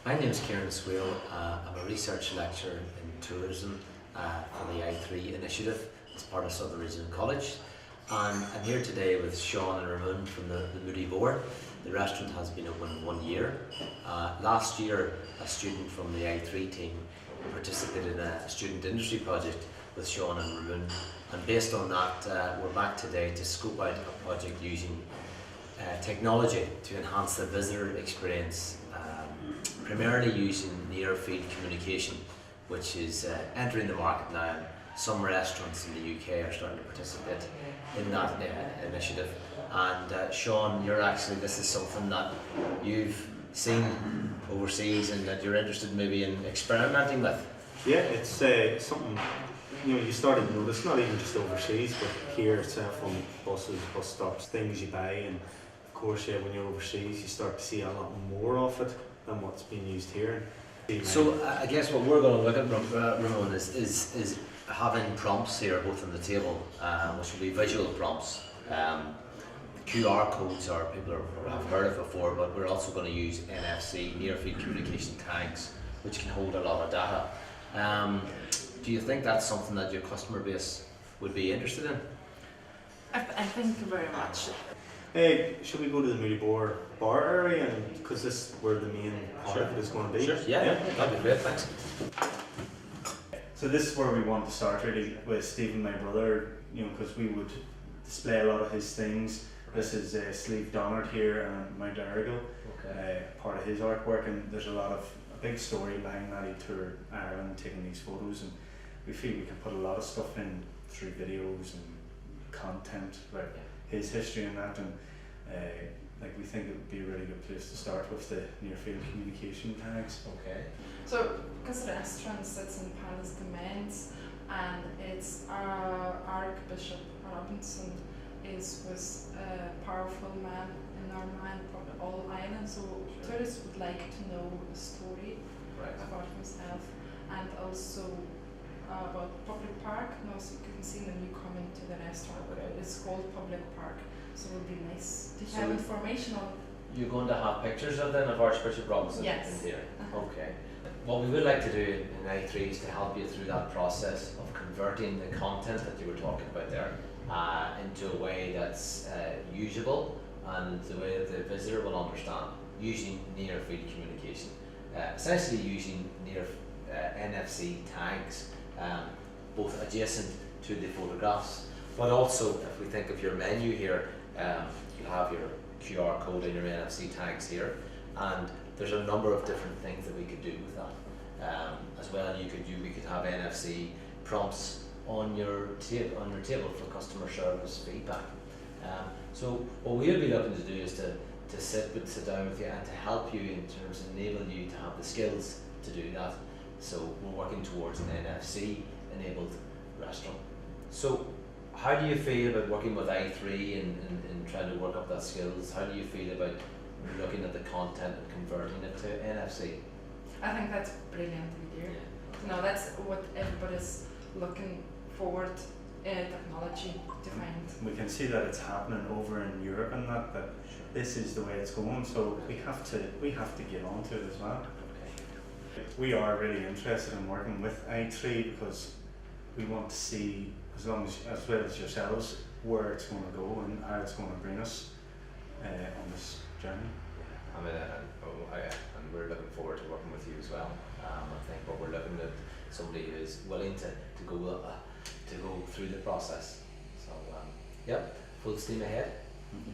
My name is Kieran Swale. I'm a research lecturer in tourism for the I3 initiative as part of Southern Regional College. And I'm here today with Sean and Ramon from the Moody Boar. The restaurant has been open 1 year. Last year, a student from the I3 team participated in a student industry project with Sean and Ramon. And based on that, we're back today to scope out a project using technology to enhance the visitor experience, primarily using near-field communication, which is entering the market now. Some restaurants in the UK are starting to participate in that initiative. And Sean, this is something that you've seen overseas and that you're interested maybe in experimenting with. Yeah, it's something you started to notice, not even just overseas, but here itself on buses, bus stops, things you buy, and of course, when you're overseas, you start to see a lot more of it than what's being used here. So I guess what we're going to look at, Ramon, is having prompts here both on the table, which will be visual prompts. QR codes are people have heard of before, but we're also going to use NFC, near field communication tags, which can hold a lot of data. Do you think that's something that your customer base would be interested in? I think very much. Hey, should we go to the Moody Boar bar area, because this is where the main part of it is going to be? Sure. Yeah, that'd be great, thanks. So this is where we want to start really with Stephen, my brother, because we would display a lot of his things. This is Sleeve Donard here and Mount Arago, part of his artwork, and there's a big story behind that. He toured Ireland taking these photos, and we feel we can put a lot of stuff in through videos and content about his history and that, and we think it would be a really good place to start with the near field communication tags. Okay. So, because the restaurant sits in Palace Domains, and it's Archbishop Robinson was a powerful man in Norman and probably all Ireland, so tourists would like to know the story about himself, and also about public park. No, so you can see when you come into the restaurant. It's called public park, so it would be nice to have information on. You're going to have pictures of Archbishop Robinson in here? Okay. What we would like to do in I3 is to help you through that process of converting the content that you were talking about there into a way that's usable and the way that the visitor will understand, using near field communication. Essentially using NFC tags, both adjacent to the photographs, but also if we think of your menu here, you have your QR code and your NFC tags here, and there's a number of different things that we could do with that. As well, we could have NFC prompts on your table for customer service feedback. So what we'll be looking to do is to sit down with you and to help you in terms of enable you to have the skills to do that. So we're working towards an NFC enabled restaurant. So how do you feel about working with I3 and trying to work up that skills? How do you feel about looking at the content and converting it to NFC? I think that's a brilliant idea. No, that's what everybody's looking forward technology to find. We can see that it's happening over in Europe and that this is the way it's going, so we have to get onto it as well. We are really interested in working with I3 because we want to see, as well as yourselves, where it's going to go and how it's going to bring us on this journey. And we're looking forward to working with you as well. I think what we're looking at somebody who is willing to go through the process. So, full steam ahead. Mm-hmm.